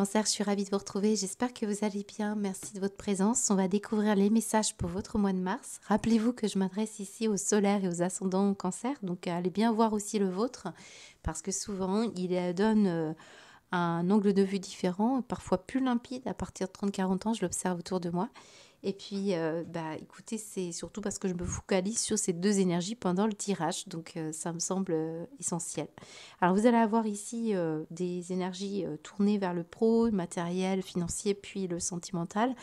Cancer, je suis ravie de vous retrouver. J'espère que vous allez bien. Merci de votre présence. On va découvrir les messages pour votre mois de mars. Rappelez-vous que je m'adresse ici aux solaires et aux ascendants Cancer, donc allez bien voir aussi le vôtre, parce que souvent il donne un angle de vue différent, parfois plus limpide à partir de 30-40 ans, je l'observe autour de moi. Et puis, écoutez, c'est surtout parce que je me focalise sur ces deux énergies pendant le tirage, donc ça me semble essentiel. Alors, vous allez avoir ici des énergies tournées vers le pro, le matériel, financier, puis le sentimental.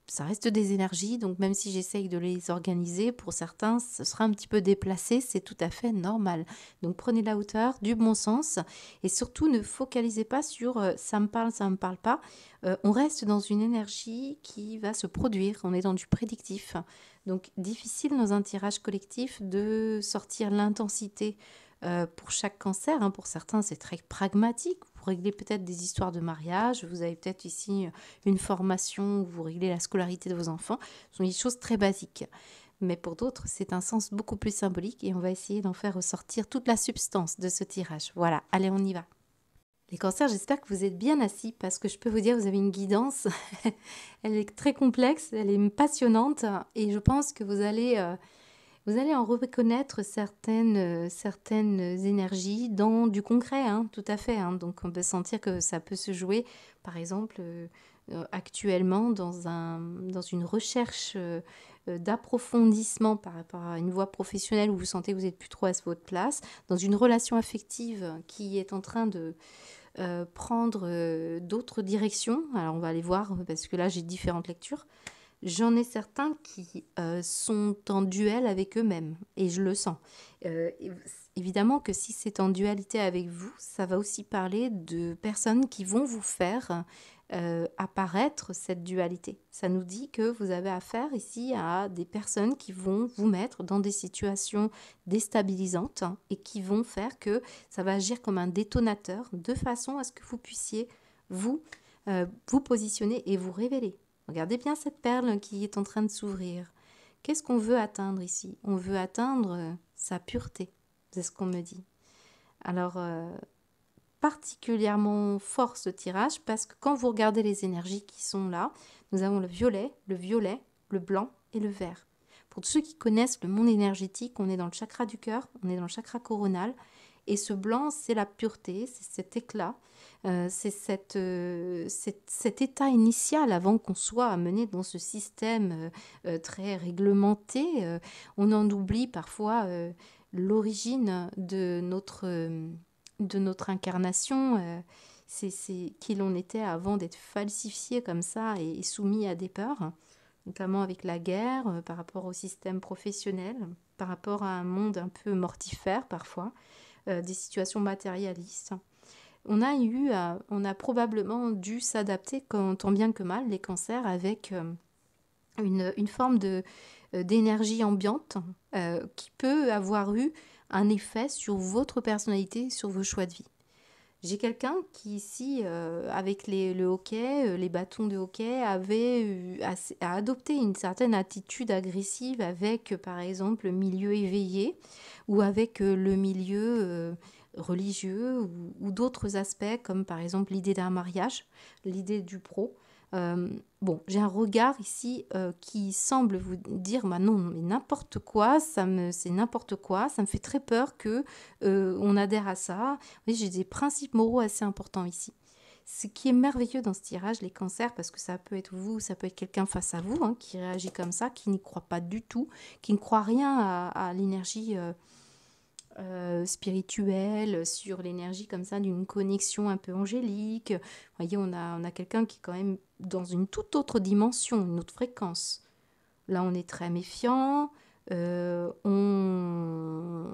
Ça reste des énergies, donc même si j'essaye de les organiser, pour certains, ce sera un petit peu déplacé, c'est tout à fait normal. Donc prenez la hauteur, du bon sens, et surtout ne focalisez pas sur ça me parle pas. On reste dans une énergie qui va se produire, on est dans du prédictif. Donc difficile dans un tirage collectif de sortir l'intensité pour chaque cancer, hein. Pour certains, c'est très pragmatique. Vous réglez peut-être des histoires de mariage, vous avez peut-être ici une formation où vous réglez la scolarité de vos enfants. Ce sont des choses très basiques. Mais pour d'autres, c'est un sens beaucoup plus symbolique et on va essayer d'en faire ressortir toute la substance de ce tirage. Voilà, allez, on y va. Les cancers, j'espère que vous êtes bien assis parce que je peux vous dire, vous avez une guidance. Elle est très complexe, elle est passionnante et je pense que vous allez en reconnaître certaines énergies dans du concret, hein, tout à fait, hein. Donc on peut sentir que ça peut se jouer, par exemple, actuellement dans une recherche d'approfondissement par rapport à une voie professionnelle où vous sentez que vous n'êtes plus trop à votre place, dans une relation affective qui est en train de prendre d'autres directions. Alors on va aller voir parce que là j'ai différentes lectures. J'en ai certains qui sont en duel avec eux-mêmes, et je le sens. Évidemment que si c'est en dualité avec vous, ça va aussi parler de personnes qui vont vous faire apparaître cette dualité. Ça nous dit que vous avez affaire ici à des personnes qui vont vous mettre dans des situations déstabilisantes, hein, et qui vont faire que ça va agir comme un détonateur de façon à ce que vous puissiez vous, vous positionner et vous révéler. Regardez bien cette perle qui est en train de s'ouvrir. Qu'est-ce qu'on veut atteindre ici? On veut atteindre sa pureté, c'est ce qu'on me dit. Alors, particulièrement fort ce tirage parce que quand vous regardez les énergies qui sont là, nous avons le violet, le blanc et le vert. Pour tous ceux qui connaissent le monde énergétique, on est dans le chakra du cœur, on est dans le chakra coronal, et ce blanc, c'est la pureté, c'est cet éclat, c'est cet état initial avant qu'on soit amené dans ce système très réglementé. On en oublie parfois l'origine de notre incarnation, c'est qui l'on était avant d'être falsifié comme ça et soumis à des peurs, notamment avec la guerre, par rapport au système professionnel, par rapport à un monde un peu mortifère parfois, des situations matérialistes. On a probablement dû s'adapter tant bien que mal, les cancers, avec une forme d'énergie ambiante qui peut avoir eu un effet sur votre personnalité, sur vos choix de vie. J'ai quelqu'un qui ici, avec le hockey, les bâtons de hockey, a adopté une certaine attitude agressive avec, par exemple, le milieu éveillé ou avec le milieu religieux ou d'autres aspects, comme par exemple l'idée d'un mariage, l'idée du pro. Bon, j'ai un regard ici qui semble vous dire, bah non, mais n'importe quoi, c'est n'importe quoi, ça me fait très peur que on adhère à ça. Oui, j'ai des principes moraux assez importants ici. Ce qui est merveilleux dans ce tirage, les cancers, parce que ça peut être vous, ça peut être quelqu'un face à vous, hein, qui réagit comme ça, qui n'y croit pas du tout, qui ne croit rien à l'énergie spirituelle, sur l'énergie comme ça d'une connexion un peu angélique. Vous voyez, on a quelqu'un qui est quand même dans une toute autre dimension, une autre fréquence. Là, on est très méfiant. On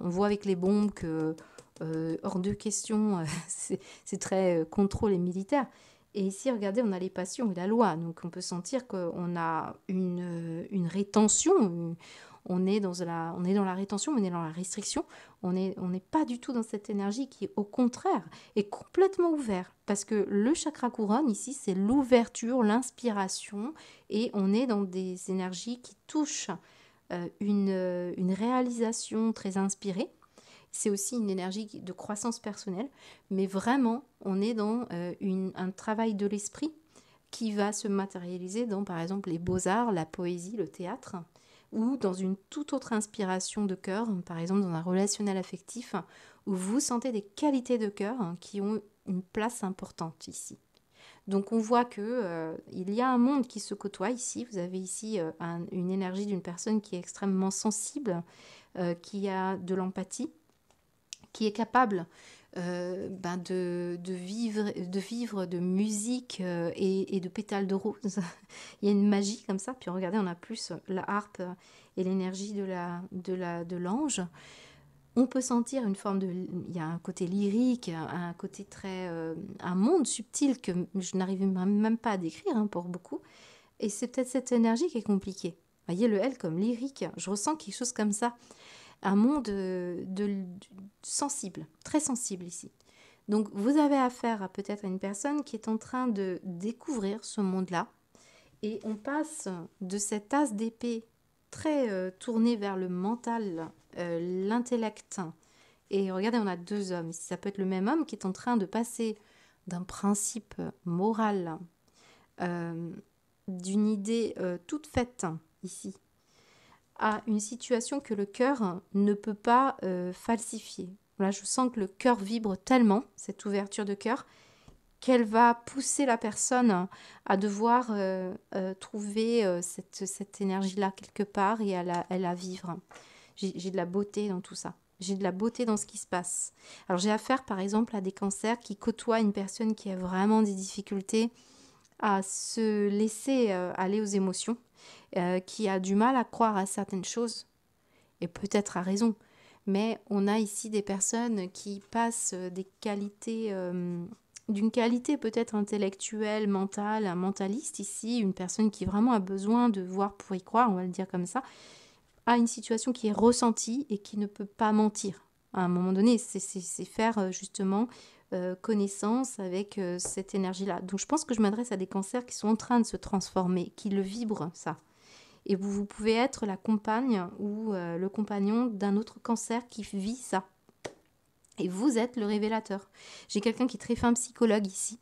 voit avec les bombes que hors de question, c'est très contrôle et militaire. Et ici, regardez, on a les passions et la loi. Donc, on peut sentir qu'on a une rétention. On est dans la rétention, on est dans la restriction. On n'est pas du tout dans cette énergie qui, au contraire, est complètement ouverte. Parce que le chakra couronne, ici, c'est l'ouverture, l'inspiration. Et on est dans des énergies qui touchent une réalisation très inspirée. C'est aussi une énergie de croissance personnelle, mais vraiment, on est dans un travail de l'esprit qui va se matérialiser dans, par exemple, les beaux-arts, la poésie, le théâtre, ou dans une toute autre inspiration de cœur, par exemple dans un relationnel affectif, où vous sentez des qualités de cœur qui ont une place importante ici. Donc on voit que il y a un monde qui se côtoie ici. Vous avez ici une énergie d'une personne qui est extrêmement sensible, qui a de l'empathie, qui est capable de vivre de musique et de pétales de rose. Il y a une magie comme ça. Puis regardez, on a plus la harpe et l'énergie de l'ange. On peut sentir une forme de... Il y a un côté lyrique, un côté très... un monde subtil que je n'arrive même pas à décrire pour beaucoup. Et c'est peut-être cette énergie qui est compliquée. Vous voyez, le L comme lyrique, je ressens quelque chose comme ça. Un monde sensible, très sensible ici. Donc vous avez affaire à peut-être une personne qui est en train de découvrir ce monde-là. Et on passe de cet as d'épée très tourné vers le mental, l'intellect. Et regardez, on a deux hommes. Ça peut être le même homme qui est en train de passer d'un principe moral, d'une idée toute faite ici, à une situation que le cœur ne peut pas falsifier. Là, je sens que le cœur vibre tellement, cette ouverture de cœur, qu'elle va pousser la personne à devoir trouver cette énergie-là quelque part et à la vivre. J'ai de la beauté dans tout ça. J'ai de la beauté dans ce qui se passe. Alors j'ai affaire par exemple à des cancers qui côtoient une personne qui a vraiment des difficultés à se laisser aller aux émotions, qui a du mal à croire à certaines choses, et peut-être à raison. Mais on a ici des personnes qui passent des qualités, d'une qualité peut-être intellectuelle, mentale, un mentaliste ici, une personne qui vraiment a besoin de voir pour y croire, on va le dire comme ça, à une situation qui est ressentie et qui ne peut pas mentir. À un moment donné, c'est faire justement connaissance avec cette énergie-là. Donc je pense que je m'adresse à des cancers qui sont en train de se transformer, qui le vibrent, ça. Et vous pouvez être la compagne ou le compagnon d'un autre cancer qui vit ça. Et vous êtes le révélateur. J'ai quelqu'un qui est très fin psychologue ici,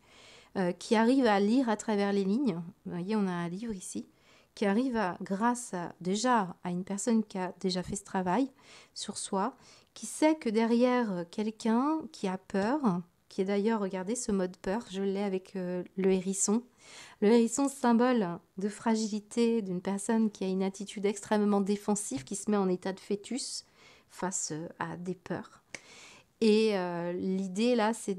qui arrive à lire à travers les lignes. Vous voyez, on a un livre ici, qui arrive grâce déjà à une personne qui a déjà fait ce travail sur soi, qui sait que derrière quelqu'un qui a peur, qui est d'ailleurs, regardez ce mode peur, je l'ai avec le hérisson. Le hérisson, symbole de fragilité d'une personne qui a une attitude extrêmement défensive, qui se met en état de fœtus face à des peurs. Et l'idée là, c'est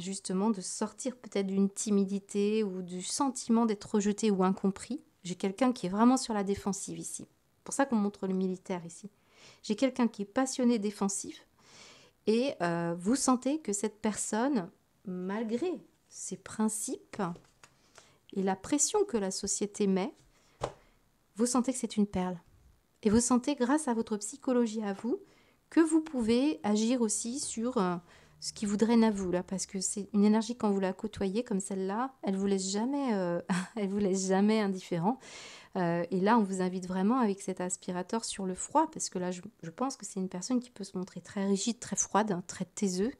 justement de sortir peut-être d'une timidité ou du sentiment d'être rejeté ou incompris. J'ai quelqu'un qui est vraiment sur la défensive ici. C'est pour ça qu'on montre le militaire ici. J'ai quelqu'un qui est passionné défensif et vous sentez que cette personne, malgré ses principes et la pression que la société met, vous sentez que c'est une perle. Et vous sentez, grâce à votre psychologie à vous, que vous pouvez agir aussi sur ce qui vous draine à vous, là, parce que c'est une énergie, quand vous la côtoyez comme celle-là, elle vous laisse jamais, elle vous laisse jamais indifférent. Et là, on vous invite vraiment avec cet aspirateur sur le froid, parce que là, je pense que c'est une personne qui peut se montrer très rigide, très froide, très taiseux,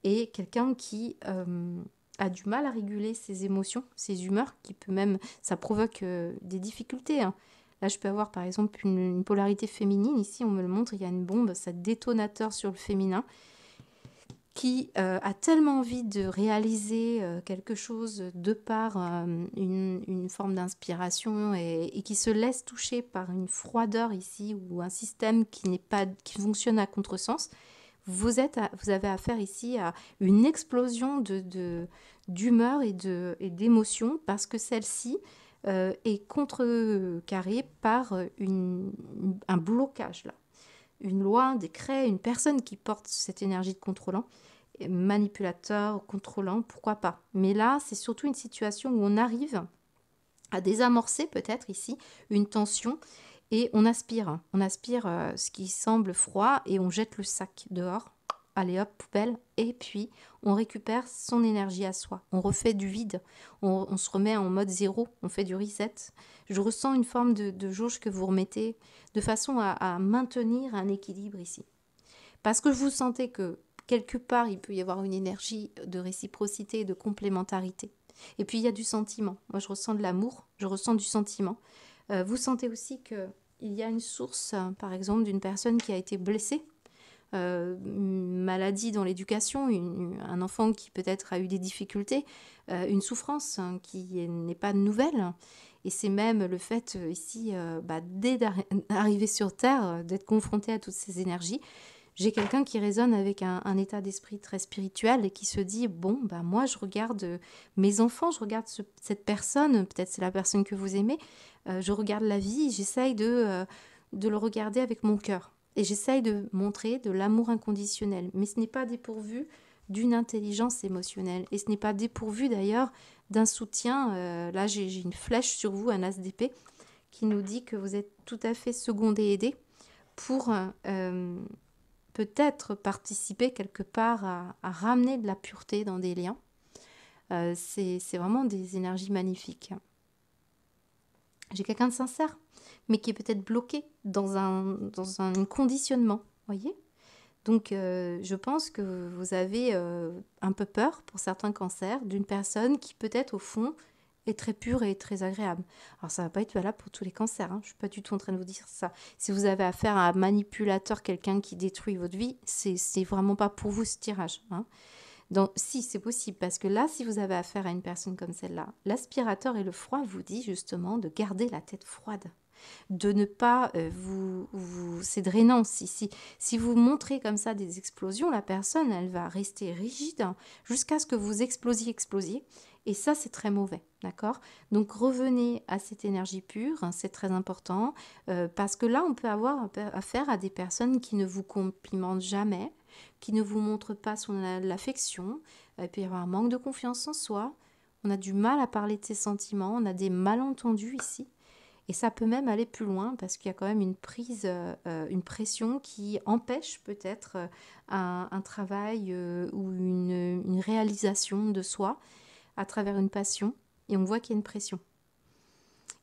et quelqu'un qui a du mal à réguler ses émotions, ses humeurs, qui peut même, ça provoque des difficultés. Là, je peux avoir par exemple une polarité féminine. Ici, on me le montre, il y a une bombe, ça détonateur sur le féminin, qui a tellement envie de réaliser quelque chose de par une forme d'inspiration et qui se laisse toucher par une froideur ici ou un système qui fonctionne à contresens. Vous avez affaire ici à une explosion d'humeur et d'émotions parce que celle-ci est contrecarrée par un blocage là. Une loi, un décret, une personne qui porte cette énergie de contrôlant, manipulateur, contrôlant, pourquoi pas. Mais là, c'est surtout une situation où on arrive à désamorcer peut-être ici une tension et on aspire ce qui semble froid et on jette le sac dehors. Allez hop, poubelle, et puis on récupère son énergie à soi. On refait du vide, on se remet en mode zéro, on fait du reset. Je ressens une forme de jauge que vous remettez de façon à maintenir un équilibre ici. Parce que vous sentez que quelque part, il peut y avoir une énergie de réciprocité et de complémentarité. Et puis, il y a du sentiment. Moi, je ressens de l'amour, je ressens du sentiment. Vous sentez aussi qu'il y a une source, par exemple, d'une personne qui a été blessée, une maladie dans l'éducation, un enfant qui peut-être a eu des difficultés, une souffrance qui n'est pas nouvelle. Et c'est même le fait ici, dès d'arriver sur Terre, d'être confronté à toutes ces énergies. J'ai quelqu'un qui résonne avec un état d'esprit très spirituel et qui se dit, bon, moi je regarde mes enfants, je regarde cette personne, peut-être c'est la personne que vous aimez, je regarde la vie, j'essaye de le regarder avec mon cœur. Et j'essaye de montrer de l'amour inconditionnel. Mais ce n'est pas dépourvu d'une intelligence émotionnelle. Et ce n'est pas dépourvu d'ailleurs d'un soutien. Là, j'ai une flèche sur vous, un as d'épée, qui nous dit que vous êtes tout à fait secondé et aidé pour peut-être participer quelque part à ramener de la pureté dans des liens. C'est vraiment des énergies magnifiques. J'ai quelqu'un de sincère, mais qui est peut-être bloqué dans un conditionnement, voyez. Donc, je pense que vous avez un peu peur, pour certains cancers, d'une personne qui peut-être, au fond, est très pure et très agréable. Alors, ça ne va pas être valable pour tous les cancers, hein. Je ne suis pas du tout en train de vous dire ça. Si vous avez affaire à un manipulateur, quelqu'un qui détruit votre vie, c'est vraiment pas pour vous ce tirage, hein. Donc, si, c'est possible, parce que là, si vous avez affaire à une personne comme celle-là, l'aspirateur et le froid vous dit justement de garder la tête froide, de ne pas c'est drainant. Si vous montrez comme ça des explosions, la personne, elle va rester rigide jusqu'à ce que vous explosiez. Et ça, c'est très mauvais, d'accord? Donc, revenez à cette énergie pure, hein, c'est très important, parce que là, on peut avoir affaire à des personnes qui ne vous complimentent jamais, qui ne vous montrent pas l'affection, il peut y avoir un manque de confiance en soi, on a du mal à parler de ses sentiments, on a des malentendus ici. Et ça peut même aller plus loin parce qu'il y a quand même une prise, une pression qui empêche peut-être un travail ou une réalisation de soi à travers une passion. Et on voit qu'il y a une pression.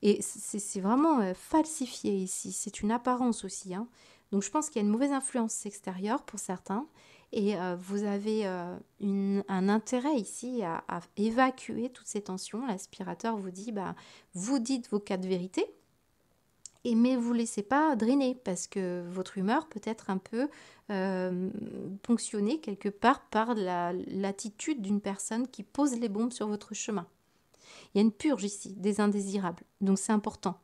Et c'est vraiment falsifié ici. C'est une apparence aussi, hein. Donc je pense qu'il y a une mauvaise influence extérieure pour certains. Et vous avez un intérêt ici à évacuer toutes ces tensions. L'aspirateur vous dit, vous dites vos quatre vérités, mais vous ne laissez pas drainer parce que votre humeur peut être un peu ponctionnée quelque part par l'attitude d'une personne qui pose les bombes sur votre chemin. Il y a une purge ici, des indésirables, donc c'est important.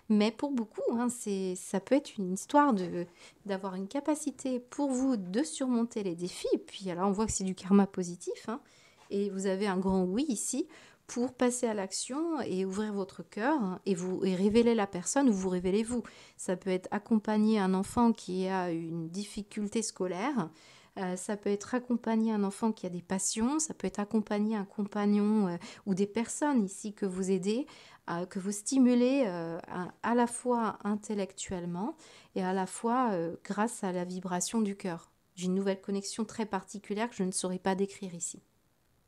Mais pour beaucoup, hein, ça peut être une histoire d'avoir une capacité pour vous de surmonter les défis. Et puis alors on voit que c'est du karma positif, hein, et vous avez un grand oui ici pour passer à l'action et ouvrir votre cœur, hein, et révéler la personne ou vous révélez vous. Ça peut être accompagner un enfant qui a une difficulté scolaire. Ça peut être accompagner un enfant qui a des passions, ça peut être accompagner un compagnon ou des personnes ici que vous aidez, que vous stimulez à la fois intellectuellement et à la fois grâce à la vibration du cœur. J'ai une nouvelle connexion très particulière que je ne saurais pas décrire ici.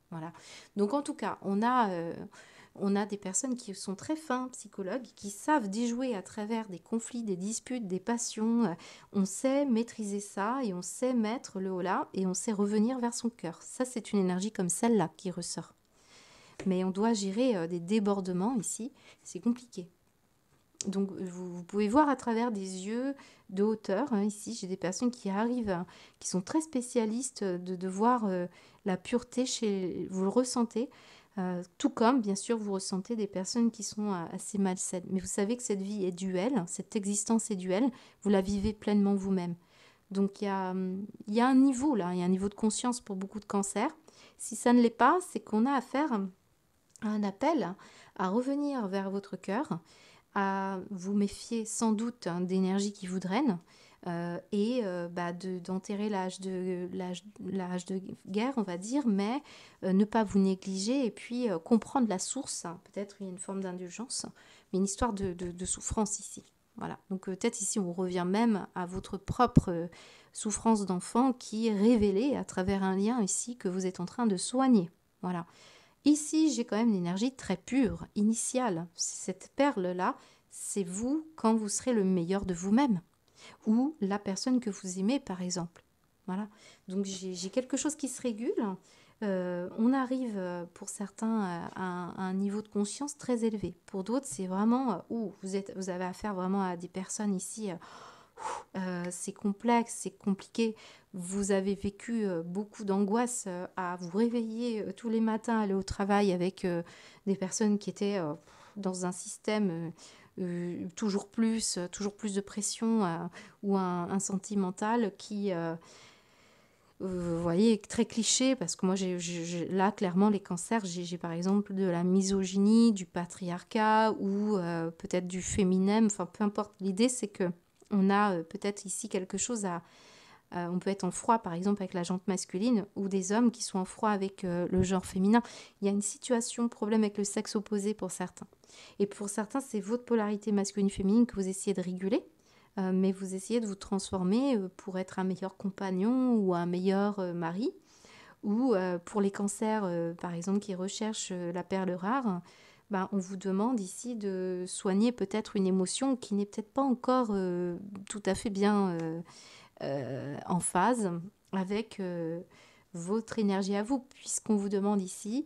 Voilà. Donc en tout cas, on a des personnes qui sont très fins psychologues, qui savent déjouer à travers des conflits, des disputes, des passions. On sait maîtriser ça et on sait mettre le haut là et on sait revenir vers son cœur. Ça, c'est une énergie comme celle-là qui ressort. Mais on doit gérer des débordements ici. C'est compliqué. Donc vous pouvez voir à travers des yeux de hauteur, hein, ici j'ai des personnes qui arrivent, hein, qui sont très spécialistes de voir la pureté vous le ressentez, tout comme bien sûr vous ressentez des personnes qui sont assez malsaines. Mais vous savez que cette vie est duelle, cette existence est duelle, vous la vivez pleinement vous-même. Donc il y a un niveau là, il y a un niveau de conscience pour beaucoup de cancers. Si ça ne l'est pas, c'est qu'on a affaire à un appel à revenir vers votre cœur, à vous méfier sans doute, hein, d'énergie qui vous draine et d'enterrer l'âge de guerre, on va dire, mais ne pas vous négliger et puis comprendre la source. Hein. Peut-être il y a une forme d'indulgence, mais une histoire de souffrance ici. Voilà. Donc peut-être ici on revient même à votre propre souffrance d'enfant qui est révélée à travers un lien ici que vous êtes en train de soigner. Voilà. Ici, j'ai quand même une énergie très pure, initiale. Cette perle-là, c'est vous quand vous serez le meilleur de vous-même. Ou la personne que vous aimez, par exemple. Voilà. Donc j'ai quelque chose qui se régule. On arrive pour certains à un niveau de conscience très élevé. Pour d'autres, c'est vraiment vous avez affaire vraiment à des personnes ici. C'est complexe, c'est compliqué. Vous avez vécu beaucoup d'angoisse à vous réveiller tous les matins, aller au travail avec des personnes qui étaient dans un système toujours plus de pression ou un sentimental qui, vous voyez, très cliché, parce que moi, là, clairement, les cancers, j'ai par exemple de la misogynie, du patriarcat ou peut-être du féminisme, enfin, peu importe. L'idée, c'est que on a peut-être ici quelque chose on peut être en froid, par exemple, avec la jante masculine, ou des hommes qui sont en froid avec le genre féminin. Il y a une situation, problème avec le sexe opposé pour certains. Et pour certains, c'est votre polarité masculine-féminine que vous essayez de réguler, mais vous essayez de vous transformer pour être un meilleur compagnon ou un meilleur mari. Ou pour les cancers, par exemple, qui recherchent la perle rare, ben, on vous demande ici de soigner peut-être une émotion qui n'est peut-être pas encore tout à fait bien en phase avec votre énergie à vous, puisqu'on vous demande ici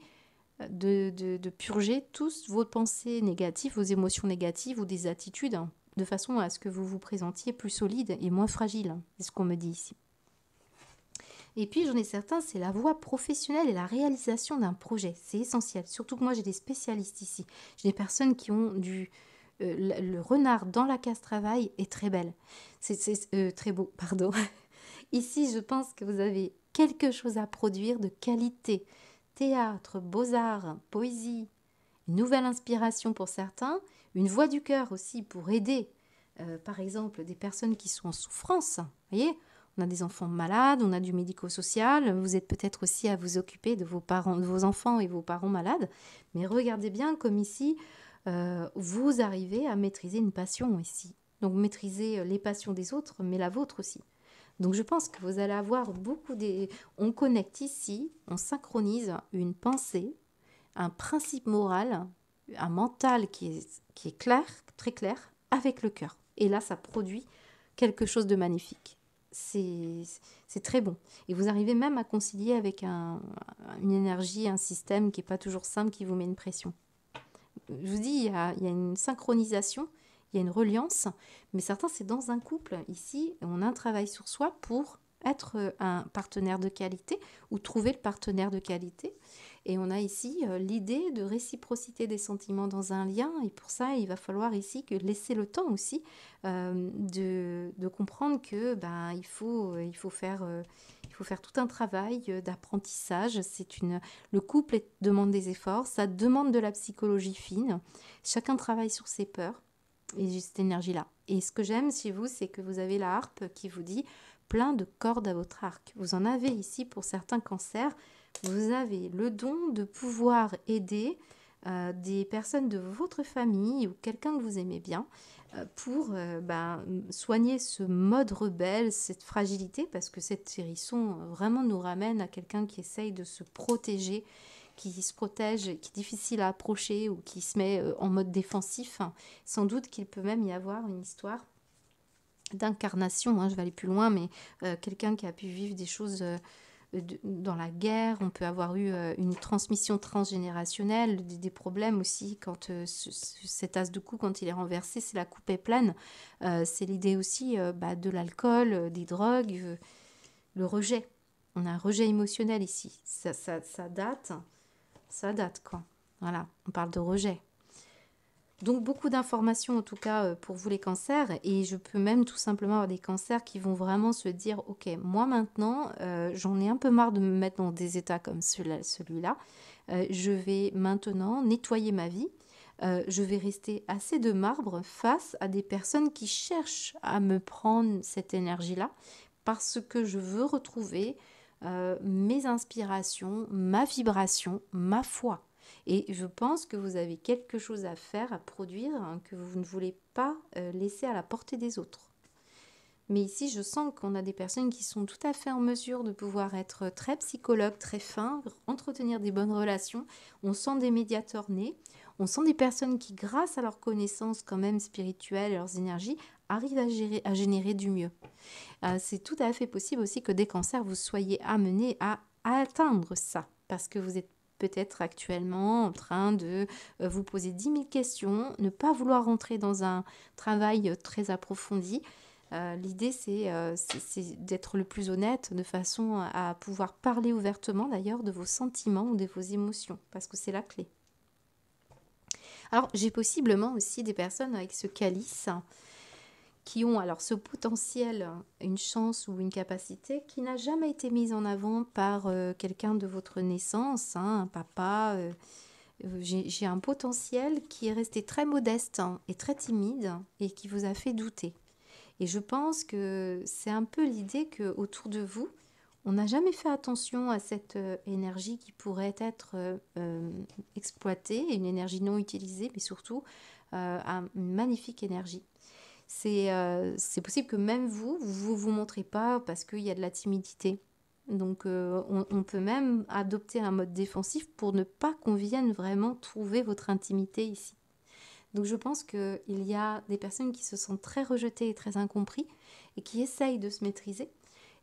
de purger tous vos pensées négatives, vos émotions négatives ou des attitudes, hein, de façon à ce que vous vous présentiez plus solide et moins fragile. C'est ce qu'on me dit ici. Et puis j'en ai certains, c'est la voie professionnelle et la réalisation d'un projet. C'est essentiel. Surtout que moi j'ai des spécialistes ici. J'ai des personnes qui ont le renard dans la case travail est très belle. C'est très beau, pardon. Ici, je pense que vous avez quelque chose à produire de qualité. Théâtre, beaux-arts, poésie, une nouvelle inspiration pour certains, une voix du cœur aussi pour aider, par exemple, des personnes qui sont en souffrance. Vous voyez, on a des enfants malades, on a du médico-social, vous êtes peut-être aussi à vous occuper de vos parents, de vos enfants et vos parents malades, mais regardez bien comme ici, vous arrivez à maîtriser une passion ici. Donc maîtriser les passions des autres, mais la vôtre aussi. Donc je pense que vous allez avoir beaucoup des... On connecte ici, on synchronise une pensée, un principe moral, un mental qui est clair, très clair, avec le cœur. Et là, ça produit quelque chose de magnifique. C'est très bon. Et vous arrivez même à concilier avec une énergie, un système qui n'est pas toujours simple, qui vous met une pression. Je vous dis, il y a une synchronisation, il y a une reliance, mais certains, c'est dans un couple. Ici, on a un travail sur soi pour être un partenaire de qualité ou trouver le partenaire de qualité. Et on a ici l'idée de réciprocité des sentiments dans un lien. Et pour ça, il va falloir ici que laisser le temps aussi de comprendre que il faut faire tout un travail d'apprentissage. Le couple demande des efforts, ça demande de la psychologie fine. Chacun travaille sur ses peurs et j'ai cette énergie-là. Et ce que j'aime chez vous, c'est que vous avez la harpe qui vous dit plein de cordes à votre arc. Vous en avez ici pour certains cancers. Vous avez le don de pouvoir aider des personnes de votre famille ou quelqu'un que vous aimez bien pour soigner ce mode rebelle, cette fragilité, parce que cette hérisson vraiment nous ramène à quelqu'un qui essaye de se protéger, qui se protège, qui est difficile à approcher ou qui se met en mode défensif. Sans doute qu'il peut même y avoir une histoire d'incarnation, je vais aller plus loin, mais quelqu'un qui a pu vivre des choses dans la guerre, on peut avoir eu une transmission transgénérationnelle, des problèmes aussi quand cet as de coupe, quand il est renversé, c'est la coupe est pleine. C'est l'idée aussi de l'alcool, des drogues, le rejet. On a un rejet émotionnel ici. Ça date quoi. Voilà, on parle de rejet. Donc beaucoup d'informations en tout cas pour vous les cancers, et je peux même tout simplement avoir des cancers qui vont vraiment se dire ok, moi maintenant j'en ai un peu marre de me mettre dans des états comme celui-là. Je vais maintenant nettoyer ma vie. Je vais rester assez de marbre face à des personnes qui cherchent à me prendre cette énergie-là parce que je veux retrouver mes inspirations, ma vibration, ma foi. Et je pense que vous avez quelque chose à faire, à produire, que vous ne voulez pas laisser à la portée des autres. Mais ici, je sens qu'on a des personnes qui sont tout à fait en mesure de pouvoir être très psychologues, très fins, entretenir des bonnes relations. On sent des médiateurs nés. On sent des personnes qui, grâce à leurs connaissances quand même spirituelles, leurs énergies, arrive à générer du mieux. C'est tout à fait possible aussi que des cancers, vous soyez amenés à atteindre ça, parce que vous êtes peut-être actuellement en train de vous poser 10 000 questions, ne pas vouloir rentrer dans un travail très approfondi. L'idée, c'est d'être le plus honnête, de façon à pouvoir parler ouvertement d'ailleurs de vos sentiments ou de vos émotions, parce que c'est la clé. Alors, j'ai possiblement aussi des personnes avec ce calice qui ont alors ce potentiel, une chance ou une capacité qui n'a jamais été mise en avant par quelqu'un de votre naissance, un papa. J'ai un potentiel qui est resté très modeste et très timide et qui vous a fait douter. Et je pense que c'est un peu l'idée qu'autour de vous, on n'a jamais fait attention à cette énergie qui pourrait être exploitée, une énergie non utilisée, mais surtout une magnifique énergie. C'est possible que même vous montrez pas parce qu'il y a de la timidité. Donc on peut même adopter un mode défensif pour ne pas qu'on vienne vraiment trouver votre intimité ici. Donc je pense qu'il y a des personnes qui se sentent très rejetées et très incompris et qui essayent de se maîtriser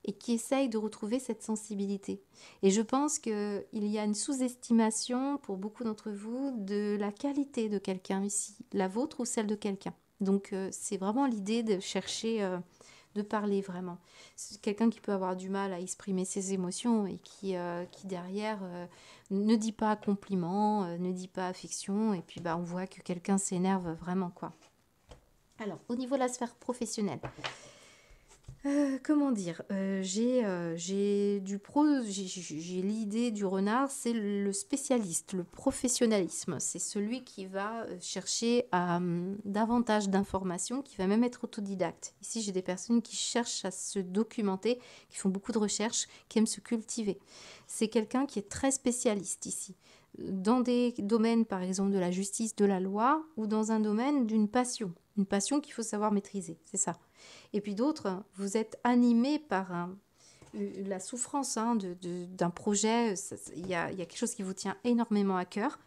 et qui essayent de retrouver cette sensibilité. Et je pense qu'il y a une sous-estimation pour beaucoup d'entre vous de la qualité de quelqu'un ici, la vôtre ou celle de quelqu'un. Donc c'est vraiment l'idée de chercher, de parler vraiment. C'est quelqu'un qui peut avoir du mal à exprimer ses émotions et qui derrière ne dit pas compliment, ne dit pas affection, et puis on voit que quelqu'un s'énerve vraiment, quoi. Alors, au niveau de la sphère professionnelle, comment dire, j'ai l'idée du renard, c'est le spécialiste, le professionnalisme. C'est celui qui va chercher davantage d'informations, qui va même être autodidacte. Ici, j'ai des personnes qui cherchent à se documenter, qui font beaucoup de recherches, qui aiment se cultiver. C'est quelqu'un qui est très spécialiste ici, dans des domaines, par exemple, de la justice, de la loi, ou dans un domaine d'une passion. Une passion qu'il faut savoir maîtriser, c'est ça. Et puis d'autres, vous êtes animés par la souffrance d'un projet. Il y a quelque chose qui vous tient énormément à cœur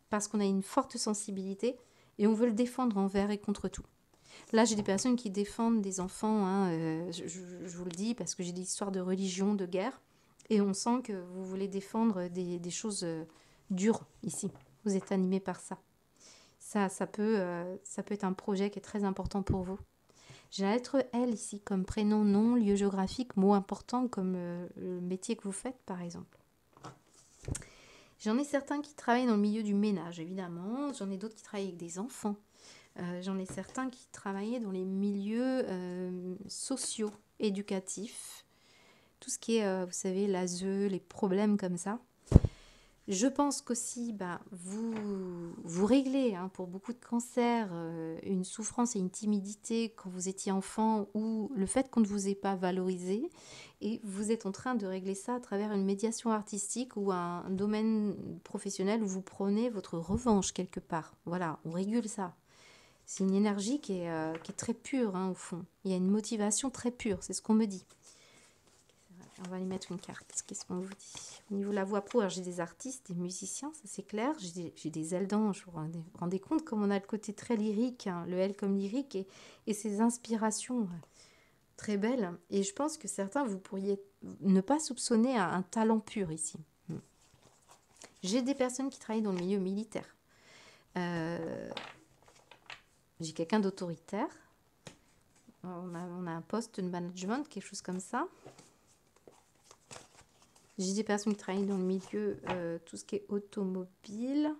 parce qu'on a une forte sensibilité et on veut le défendre envers et contre tout. Là, j'ai des personnes qui défendent des enfants, je vous le dis, parce que j'ai des histoires de religion, de guerre, et on sent que vous voulez défendre des choses dures ici. Vous êtes animés par ça. Ça peut être un projet qui est très important pour vous. J'ai la lettre L ici comme prénom, nom, lieu géographique, mot important comme le métier que vous faites par exemple. J'en ai certains qui travaillent dans le milieu du ménage évidemment, j'en ai d'autres qui travaillent avec des enfants, j'en ai certains qui travaillaient dans les milieux sociaux, éducatifs, tout ce qui est, vous savez, l'ASE, les problèmes comme ça. Je pense qu'aussi, vous réglez pour beaucoup de cancers une souffrance et une timidité quand vous étiez enfant ou le fait qu'on ne vous ait pas valorisé. Et vous êtes en train de régler ça à travers une médiation artistique ou un domaine professionnel où vous prenez votre revanche quelque part. Voilà, on régule ça. C'est une énergie qui est très pure au fond. Il y a une motivation très pure, c'est ce qu'on me dit. On va y mettre une carte. Qu'est-ce qu'on vous dit? Au niveau de la voix pro, j'ai des artistes, des musiciens, ça c'est clair. J'ai des ailes d'ange. Vous vous rendez compte comme on a le côté très lyrique, le L comme lyrique, et ces inspirations très belles. Et je pense que certains, vous pourriez ne pas soupçonner un talent pur ici. J'ai des personnes qui travaillent dans le milieu militaire. J'ai quelqu'un d'autoritaire. On a un poste de management, quelque chose comme ça. J'ai des personnes qui travaillent dans le milieu, tout ce qui est automobile.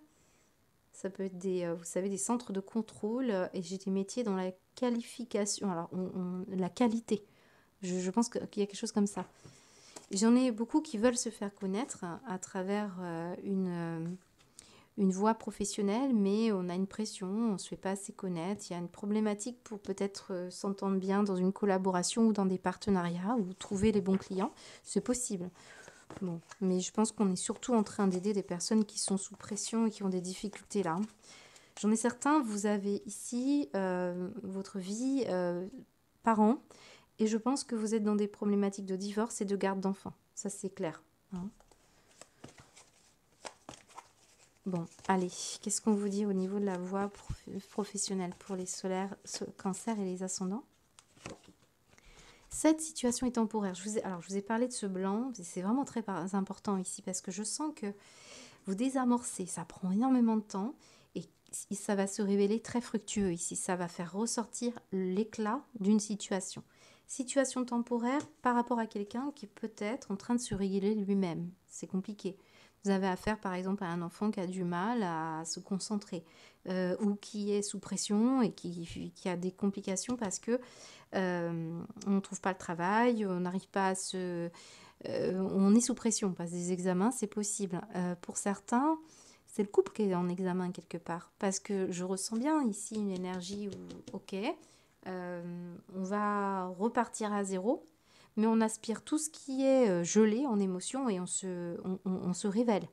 Ça peut être vous savez, des centres de contrôle. Et j'ai des métiers dans la qualification. Alors, la qualité. Je pense qu'il y a quelque chose comme ça. J'en ai beaucoup qui veulent se faire connaître à travers une voie professionnelle, mais on a une pression, on ne se fait pas assez connaître. Il y a une problématique pour peut-être s'entendre bien dans une collaboration ou dans des partenariats ou trouver les bons clients. C'est possible. Bon, mais je pense qu'on est surtout en train d'aider des personnes qui sont sous pression et qui ont des difficultés là. J'en ai certains, vous avez ici votre vie parents, et je pense que vous êtes dans des problématiques de divorce et de garde d'enfants. Ça, c'est clair. Bon, allez, qu'est-ce qu'on vous dit au niveau de la voie professionnelle pour les solaires, cancers et les ascendants? Cette situation est temporaire. Alors, je vous ai parlé de ce blanc, c'est vraiment très important ici parce que je sens que vous désamorcez, ça prend énormément de temps et ça va se révéler très fructueux ici. Ça va faire ressortir l'éclat d'une situation. Situation temporaire par rapport à quelqu'un qui est peut-être en train de se réguler lui-même. C'est compliqué. Vous avez affaire par exemple à un enfant qui a du mal à se concentrer ou qui est sous pression et qui a des complications parce que on ne trouve pas le travail, on n'arrive pas à se... on est sous pression, on passe des examens, c'est possible. Pour certains, c'est le couple qui est en examen quelque part. Parce que je ressens bien ici une énergie où, ok, on va repartir à zéro, mais on aspire tout ce qui est gelé en émotion et on se révèle.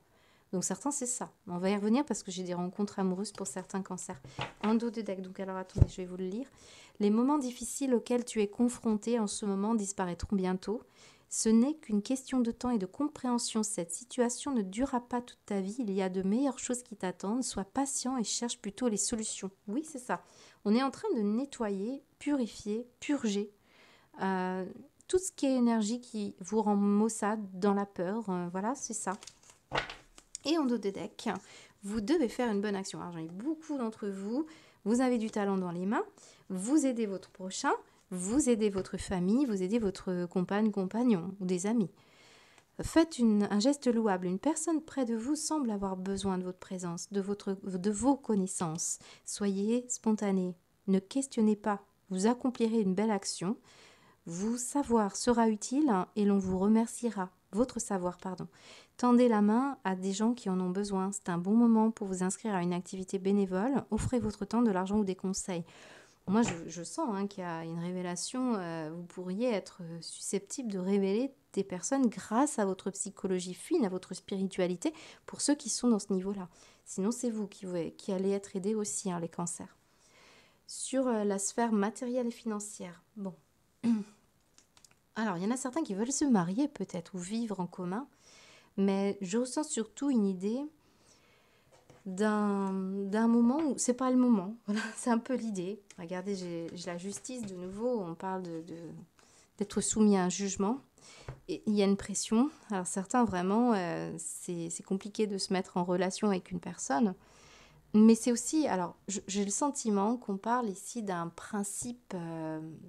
Donc certains, c'est ça. On va y revenir parce que j'ai des rencontres amoureuses pour certains cancers. En dos de deck, donc alors attendez, je vais vous le lire. Les moments difficiles auxquels tu es confronté en ce moment disparaîtront bientôt. Ce n'est qu'une question de temps et de compréhension. Cette situation ne durera pas toute ta vie. Il y a de meilleures choses qui t'attendent. Sois patient et cherche plutôt les solutions. Oui, c'est ça. On est en train de nettoyer, purifier, purger tout ce qui est énergie qui vous rend maussade dans la peur. Voilà, c'est ça. Et en dos de deck, vous devez faire une bonne action. Alors, j'en ai beaucoup d'entre vous. Vous avez du talent dans les mains. Vous aidez votre prochain. Vous aidez votre famille. Vous aidez votre compagne, compagnon ou des amis. Faites un geste louable. Une personne près de vous semble avoir besoin de votre présence, de vos connaissances. Soyez spontané. Ne questionnez pas. Vous accomplirez une belle action. Vous savoir sera utile et l'on vous remerciera. Votre savoir, pardon. Tendez la main à des gens qui en ont besoin. C'est un bon moment pour vous inscrire à une activité bénévole. Offrez votre temps, de l'argent ou des conseils. Moi, je sens qu'il y a une révélation. Vous pourriez être susceptible de révéler des personnes grâce à votre psychologie fine, à votre spiritualité, pour ceux qui sont dans ce niveau-là. Sinon, c'est vous qui allez être aidés aussi, les cancers. Sur la sphère matérielle et financière, bon. Alors, il y en a certains qui veulent se marier peut-être ou vivre en commun, mais je ressens surtout une idée d'un moment où c'est pas le moment. Voilà, c'est un peu l'idée. Regardez, j'ai la justice de nouveau. On parle d'être soumis à un jugement. Et il y a une pression. Alors certains vraiment, c'est compliqué de se mettre en relation avec une personne. Mais c'est aussi, alors j'ai le sentiment qu'on parle ici d'un principe,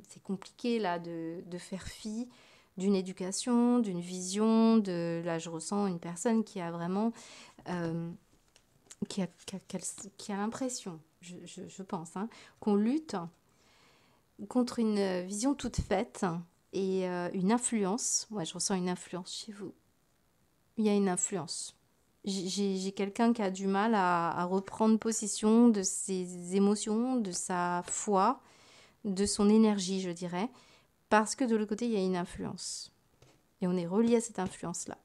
c'est compliqué là de faire fi d'une éducation, d'une vision, là je ressens une personne qui a vraiment, qui a l'impression, je pense, qu'on lutte contre une vision toute faite et une influence. Moi je ressens une influence chez vous. Il y a une influence. J'ai quelqu'un qui a du mal à reprendre possession de ses émotions, de sa foi, de son énergie, je dirais, parce que de l'autre côté, il y a une influence. Et on est relié à cette influence-là.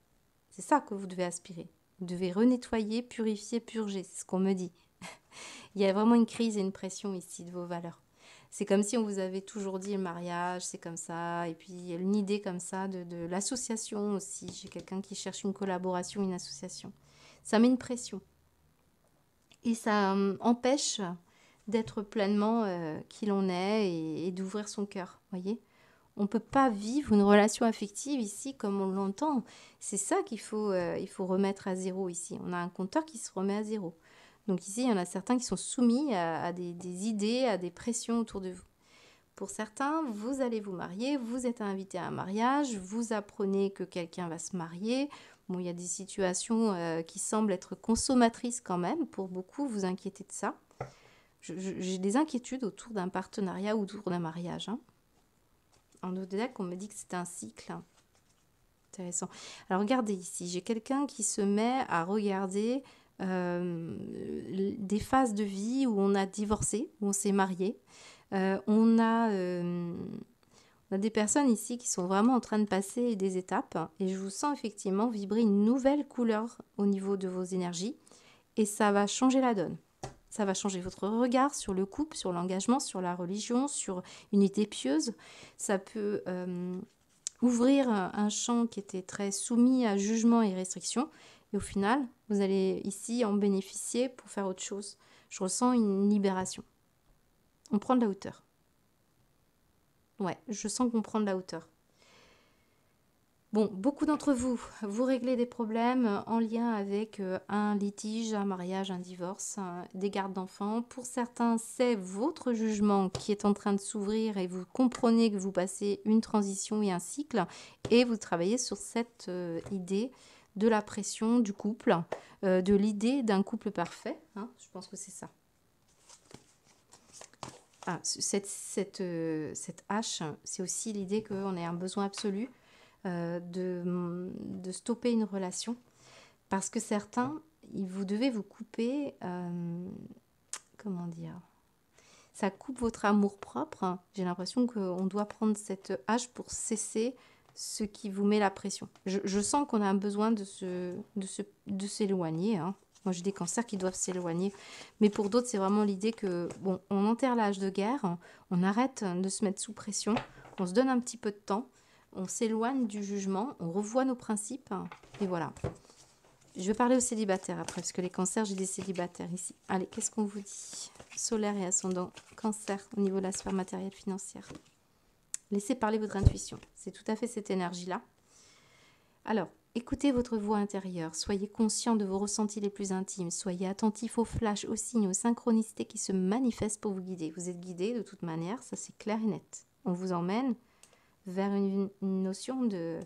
C'est ça que vous devez aspirer. Vous devez renettoyer, purifier, purger, c'est ce qu'on me dit. Il y a vraiment une crise et une pression ici de vos valeurs. C'est comme si on vous avait toujours dit le mariage, c'est comme ça. Et puis il y a une idée comme ça de l'association aussi. J'ai quelqu'un qui cherche une collaboration, une association. Ça met une pression. Et ça empêche d'être pleinement qui l'on est et d'ouvrir son cœur. Voyez, on ne peut pas vivre une relation affective ici comme on l'entend. C'est ça il faut remettre à zéro ici. On a un compteur qui se remet à zéro. Donc ici, il y en a certains qui sont soumis à des idées, à des pressions autour de vous. Pour certains, vous allez vous marier, vous êtes invité à un mariage, vous apprenez que quelqu'un va se marier. Bon, il y a des situations qui semblent être consommatrices quand même. Pour beaucoup, vous inquiétez de ça. J'ai des inquiétudes autour d'un partenariat ou autour d'un mariage. En au-delà, on me dit que c'est un cycle. Intéressant. Alors regardez ici, j'ai quelqu'un qui se met à regarder des phases de vie où on a divorcé, où on s'est marié. On a des personnes ici qui sont vraiment en train de passer des étapes et je vous sens effectivement vibrer une nouvelle couleur au niveau de vos énergies et ça va changer la donne. Ça va changer votre regard sur le couple, sur l'engagement, sur la religion, sur une idée pieuse. Ça peut ouvrir un champ qui était très soumis à jugement et restriction. Et au final, vous allez ici en bénéficier pour faire autre chose. Je ressens une libération. On prend de la hauteur. Ouais, je sens qu'on prend de la hauteur. Bon, beaucoup d'entre vous, vous réglez des problèmes en lien avec un litige, un mariage, un divorce, des gardes d'enfants. Pour certains, c'est votre jugement qui est en train de s'ouvrir et vous comprenez que vous passez une transition et un cycle et vous travaillez sur cette idée de la pression du couple, de l'idée d'un couple parfait. Hein, je pense que c'est ça. Ah, cette hache, c'est aussi l'idée qu'on ait un besoin absolu de stopper une relation. Parce que certains, vous devez vous couper, comment dire, ça coupe votre amour-propre. J'ai l'impression qu'on doit prendre cette hache pour cesser ce qui vous met la pression. Je sens qu'on a un besoin de s'éloigner. Hein. Moi, j'ai des cancers qui doivent s'éloigner. Mais pour d'autres, c'est vraiment l'idée que, bon, on enterre l'âge de guerre, on arrête de se mettre sous pression, on se donne un petit peu de temps, on s'éloigne du jugement, on revoit nos principes, et voilà. Je vais parler aux célibataires après, parce que les cancers, j'ai des célibataires ici. Allez, qu'est-ce qu'on vous dit? Solaire et ascendant cancer au niveau de la sphère matérielle financière. Laissez parler votre intuition. C'est tout à fait cette énergie-là. Alors, écoutez votre voix intérieure. Soyez conscient de vos ressentis les plus intimes. Soyez attentif aux flashs, aux signes, aux synchronicités qui se manifestent pour vous guider. Vous êtes guidé de toute manière, ça c'est clair et net. On vous emmène vers une notion de...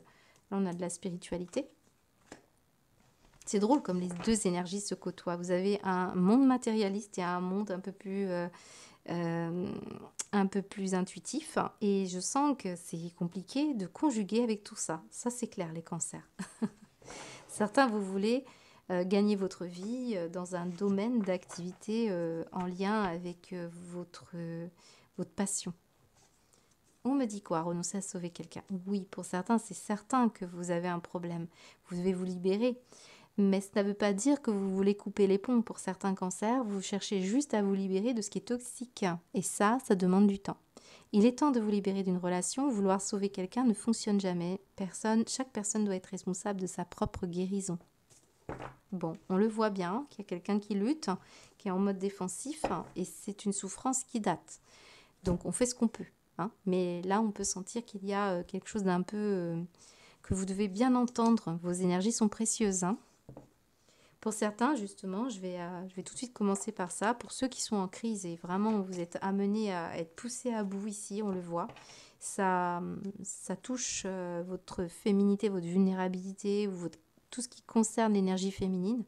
Là, on a de la spiritualité. C'est drôle comme les deux énergies se côtoient. Vous avez un monde matérialiste et un monde un peu plus intuitif. Et je sens que c'est compliqué de conjuguer avec tout ça. Ça, c'est clair, les cancers. Certains, vous voulez gagner votre vie dans un domaine d'activité en lien avec votre passion. On me dit quoi? Renoncer à sauver quelqu'un. Oui, pour certains, c'est certain que vous avez un problème. Vous devez vous libérer. Mais ça ne veut pas dire que vous voulez couper les ponts. Pour certains cancers, vous cherchez juste à vous libérer de ce qui est toxique. Et ça demande du temps. Il est temps de vous libérer d'une relation. Vouloir sauver quelqu'un ne fonctionne jamais. Chaque personne doit être responsable de sa propre guérison. Bon, on le voit bien, qu'il y a quelqu'un qui lutte, qui est en mode défensif, et c'est une souffrance qui date. Donc on fait ce qu'on peut. Hein. Mais là, on peut sentir qu'il y a quelque chose d'un peu... que vous devez bien entendre. Vos énergies sont précieuses, hein. Pour certains, justement, je vais tout de suite commencer par ça. Pour ceux qui sont en crise et vraiment vous êtes amenés à être poussés à bout ici, on le voit, ça touche votre féminité, votre vulnérabilité, ou tout ce qui concerne l'énergie féminine,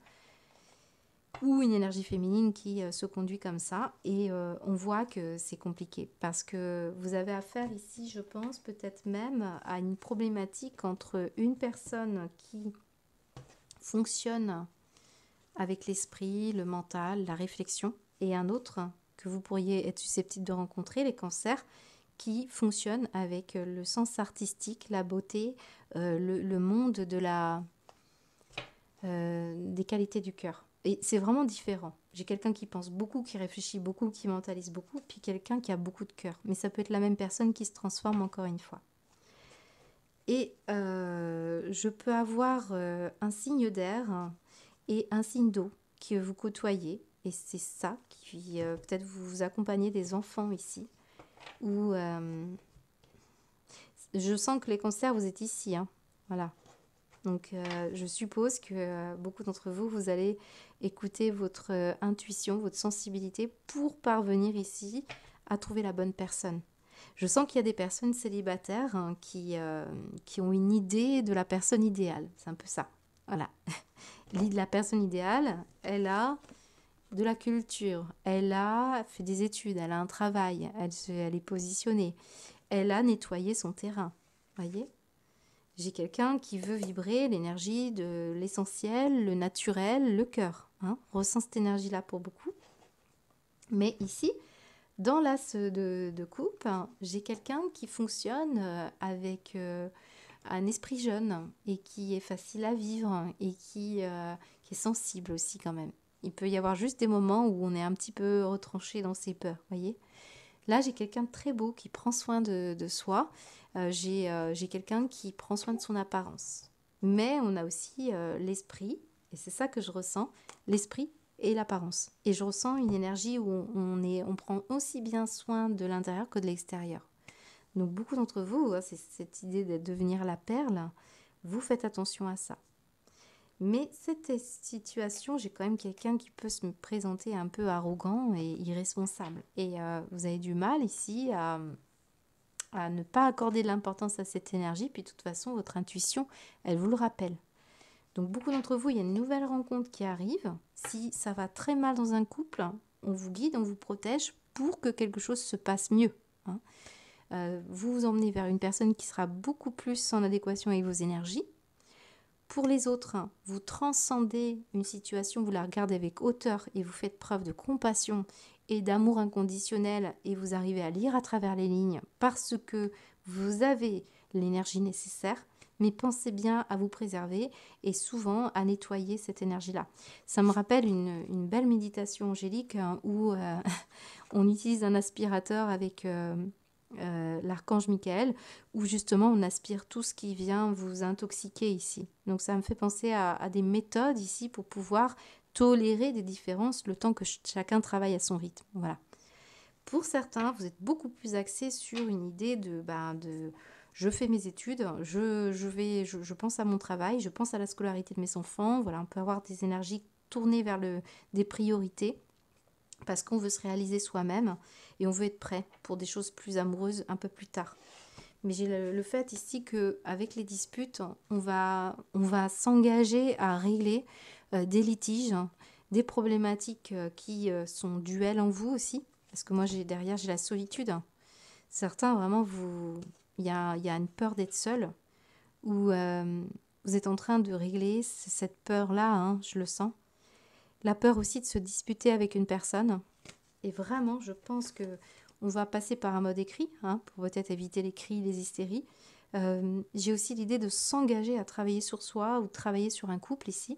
ou une énergie féminine qui se conduit comme ça. Et on voit que c'est compliqué parce que vous avez affaire ici, je pense, peut-être même à une problématique entre une personne qui fonctionne avec l'esprit, le mental, la réflexion, et un autre que vous pourriez être susceptible de rencontrer, les cancers, qui fonctionnent avec le sens artistique, la beauté, le monde des qualités du cœur. Et c'est vraiment différent. J'ai quelqu'un qui pense beaucoup, qui réfléchit beaucoup, qui mentalise beaucoup, puis quelqu'un qui a beaucoup de cœur. Mais ça peut être la même personne qui se transforme encore une fois. Et je peux avoir un signe d'air et un signe d'eau que vous côtoyez. Et c'est ça qui peut-être vous accompagnez des enfants ici. Ou je sens que les cancers, vous êtes ici. Hein. Voilà. Donc je suppose que beaucoup d'entre vous, vous allez écouter votre intuition, votre sensibilité pour parvenir ici à trouver la bonne personne. Je sens qu'il y a des personnes célibataires hein, qui ont une idée de la personne idéale. C'est un peu ça. Voilà. La personne idéale, elle a de la culture, elle a fait des études, elle a un travail, elle est positionnée, elle a nettoyé son terrain. Voyez ? J'ai quelqu'un qui veut vibrer l'énergie de l'essentiel, le naturel, le cœur. Hein. On ressent cette énergie-là pour beaucoup. Mais ici, dans l'as de coupe, j'ai quelqu'un qui fonctionne avec un esprit jeune et qui est facile à vivre et qui est sensible aussi quand même. Il peut y avoir juste des moments où on est un petit peu retranché dans ses peurs, voyez. Là, j'ai quelqu'un de très beau qui prend soin de soi. J'ai quelqu'un qui prend soin de son apparence. Mais on a aussi l'esprit, et c'est ça que je ressens, l'esprit et l'apparence. Et je ressens une énergie où on prend aussi bien soin de l'intérieur que de l'extérieur. Donc beaucoup d'entre vous, c'est cette idée de devenir la perle, vous faites attention à ça. Mais cette situation, j'ai quand même quelqu'un qui peut se me présenter un peu arrogant et irresponsable. Et vous avez du mal ici à ne pas accorder de l'importance à cette énergie. Puis de toute façon, votre intuition, elle vous le rappelle. Donc beaucoup d'entre vous, il y a une nouvelle rencontre qui arrive. Si ça va très mal dans un couple, on vous guide, on vous protège pour que quelque chose se passe mieux. Hein. Vous vous emmenez vers une personne qui sera beaucoup plus en adéquation avec vos énergies. Pour les autres, vous transcendez une situation, vous la regardez avec hauteur et vous faites preuve de compassion et d'amour inconditionnel et vous arrivez à lire à travers les lignes parce que vous avez l'énergie nécessaire, mais pensez bien à vous préserver et souvent à nettoyer cette énergie-là. Ça me rappelle une belle méditation angélique où on utilise un aspirateur avec l'archange Michael, où justement on aspire tout ce qui vient vous intoxiquer ici. Donc ça me fait penser à des méthodes ici pour pouvoir tolérer des différences le temps que chacun travaille à son rythme. Voilà. Pour certains, vous êtes beaucoup plus axé sur une idée de je fais mes études, je pense à mon travail, je pense à la scolarité de mes enfants. Voilà, on peut avoir des énergies tournées vers des priorités parce qu'on veut se réaliser soi-même et on veut être prêt pour des choses plus amoureuses un peu plus tard. Mais j'ai le fait ici qu'avec les disputes, on va s'engager à régler des litiges, des problématiques qui sont duelles en vous aussi. Parce que moi, derrière, j'ai la solitude. Certains, vraiment, il y a une peur d'être seul, où vous êtes en train de régler cette peur-là, hein, je le sens. La peur aussi de se disputer avec une personne. Et vraiment, je pense que on va passer par un mode écrit, hein, pour peut-être éviter les cris, les hystéries. J'ai aussi l'idée de s'engager à travailler sur soi ou travailler sur un couple ici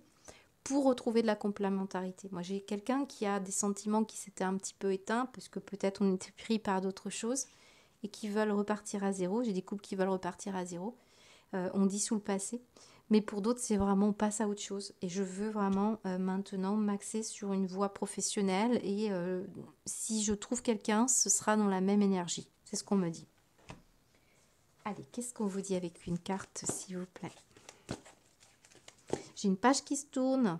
pour retrouver de la complémentarité. Moi, j'ai quelqu'un qui a des sentiments qui s'étaient un petit peu éteints parce que peut-être on était pris par d'autres choses et qui veulent repartir à zéro. J'ai des couples qui veulent repartir à zéro. On dissout le passé. Mais pour d'autres, c'est vraiment on passe à autre chose. Et je veux vraiment maintenant m'axer sur une voie professionnelle. Et si je trouve quelqu'un, ce sera dans la même énergie. C'est ce qu'on me dit. Allez, qu'est-ce qu'on vous dit avec une carte, s'il vous plaît? J'ai une page qui se tourne.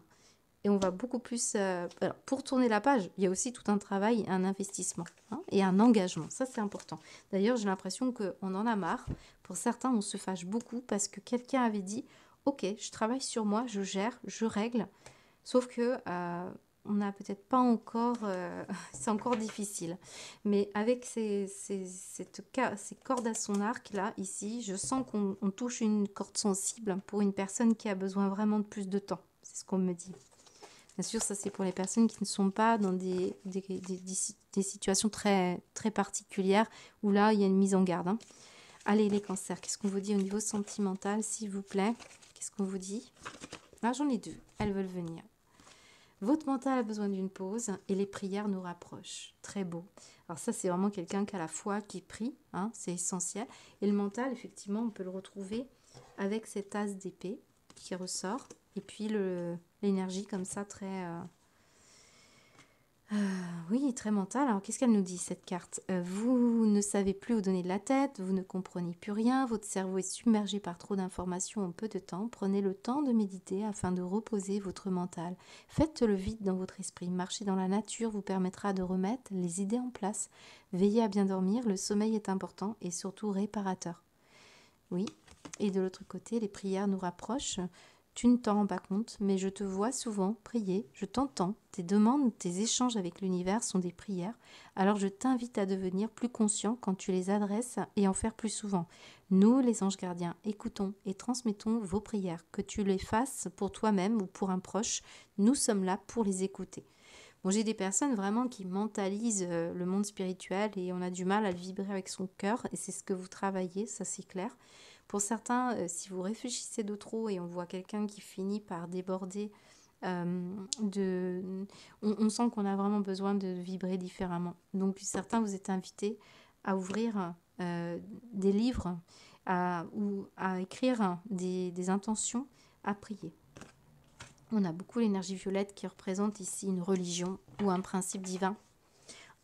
Et on va beaucoup plus... alors, pour tourner la page, il y a aussi tout un travail, un investissement, hein, et un engagement. Ça, c'est important. D'ailleurs, j'ai l'impression qu'on en a marre. Pour certains, on se fâche beaucoup parce que quelqu'un avait dit « Ok, je travaille sur moi, je gère, je règle. » Sauf que on n'a peut-être pas encore... c'est encore difficile. Mais avec ces cordes à son arc, là, ici, je sens qu'on touche une corde sensible pour une personne qui a besoin vraiment de plus de temps. C'est ce qu'on me dit. Bien sûr, ça c'est pour les personnes qui ne sont pas dans des situations très, très particulières où là, il y a une mise en garde. Hein. Allez, les cancers, qu'est-ce qu'on vous dit au niveau sentimental, s'il vous plaît? Qu'est-ce qu'on vous dit? Ah, j'en ai deux, elles veulent venir. Votre mental a besoin d'une pause et les prières nous rapprochent. Très beau. Alors ça, c'est vraiment quelqu'un qui a la foi, qui prie, hein, c'est essentiel. Et le mental, effectivement, on peut le retrouver avec cet as d'épée qui ressort. Et puis l'énergie comme ça, très... oui, très mentale. Alors, qu'est-ce qu'elle nous dit, cette carte? Vous ne savez plus où donner de la tête, vous ne comprenez plus rien, votre cerveau est submergé par trop d'informations en peu de temps. Prenez le temps de méditer afin de reposer votre mental. Faites le vide dans votre esprit. Marcher dans la nature vous permettra de remettre les idées en place. Veillez à bien dormir, le sommeil est important et surtout réparateur. Oui, et de l'autre côté, les prières nous rapprochent. Tu ne t'en rends pas compte, mais je te vois souvent prier, je t'entends, tes demandes, tes échanges avec l'univers sont des prières, alors je t'invite à devenir plus conscient quand tu les adresses et en faire plus souvent. Nous, les anges gardiens, écoutons et transmettons vos prières, que tu les fasses pour toi-même ou pour un proche, nous sommes là pour les écouter. Bon, j'ai des personnes vraiment qui mentalisent le monde spirituel et on a du mal à le vibrer avec son cœur et c'est ce que vous travaillez, ça c'est clair. Pour certains, si vous réfléchissez de trop et on voit quelqu'un qui finit par déborder, on sent qu'on a vraiment besoin de vibrer différemment. Donc certains, vous êtes invités à ouvrir des livres ou à écrire des intentions, à prier. On a beaucoup l'énergie violette qui représente ici une religion ou un principe divin.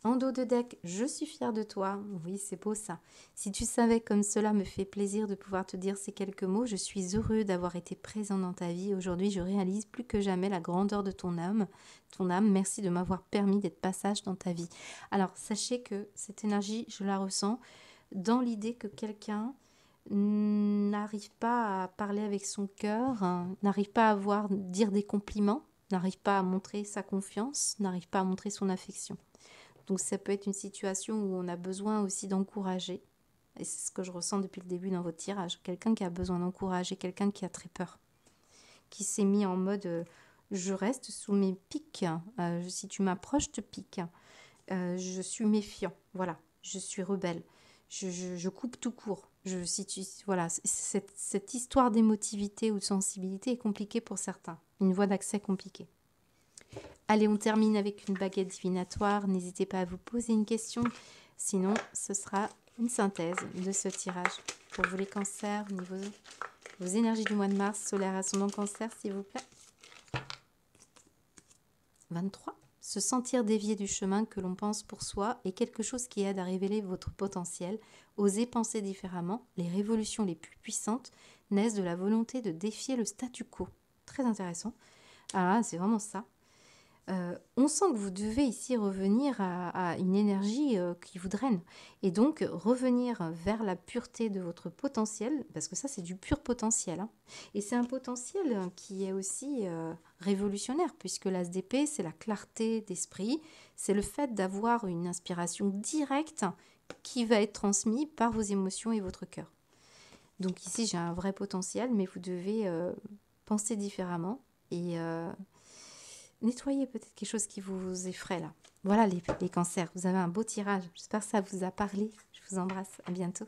En dos de deck, je suis fière de toi. Oui, c'est beau ça. Si tu savais comme cela me fait plaisir de pouvoir te dire ces quelques mots, je suis heureux d'avoir été présent dans ta vie. Aujourd'hui, je réalise plus que jamais la grandeur de ton âme. Ton âme, merci de m'avoir permis d'être passage dans ta vie. Alors, sachez que cette énergie, je la ressens dans l'idée que quelqu'un n'arrive pas à parler avec son cœur, hein, n'arrive pas à dire des compliments, n'arrive pas à montrer sa confiance, n'arrive pas à montrer son affection. Donc ça peut être une situation où on a besoin aussi d'encourager. Et c'est ce que je ressens depuis le début dans votre tirage. Quelqu'un qui a besoin d'encourager, quelqu'un qui a très peur, qui s'est mis en mode je reste sous mes pics. Si tu m'approches, je te pique. Je suis méfiant. Voilà, je suis rebelle. Je coupe tout court. Voilà, cette histoire d'émotivité ou de sensibilité est compliquée pour certains. Une voie d'accès compliquée. Allez, on termine avec une baguette divinatoire. N'hésitez pas à vous poser une question. Sinon, ce sera une synthèse de ce tirage. Pour vous les cancers, au niveau de vos énergies du mois de mars, solaire ascendant cancer, s'il vous plaît. 23. Se sentir dévié du chemin que l'on pense pour soi est quelque chose qui aide à révéler votre potentiel. Osez penser différemment. Les révolutions les plus puissantes naissent de la volonté de défier le statu quo. Très intéressant. Ah, c'est vraiment ça. On sent que vous devez ici revenir à une énergie qui vous draine. Et donc, revenir vers la pureté de votre potentiel, parce que ça, c'est du pur potentiel. Hein. Et c'est un potentiel qui est aussi révolutionnaire, puisque l'ASDP, c'est la clarté d'esprit, c'est le fait d'avoir une inspiration directe qui va être transmise par vos émotions et votre cœur. Donc ici, j'ai un vrai potentiel, mais vous devez penser différemment et... nettoyez peut-être quelque chose qui vous effraie là. Voilà les cancers, vous avez un beau tirage. J'espère que ça vous a parlé. Je vous embrasse, à bientôt.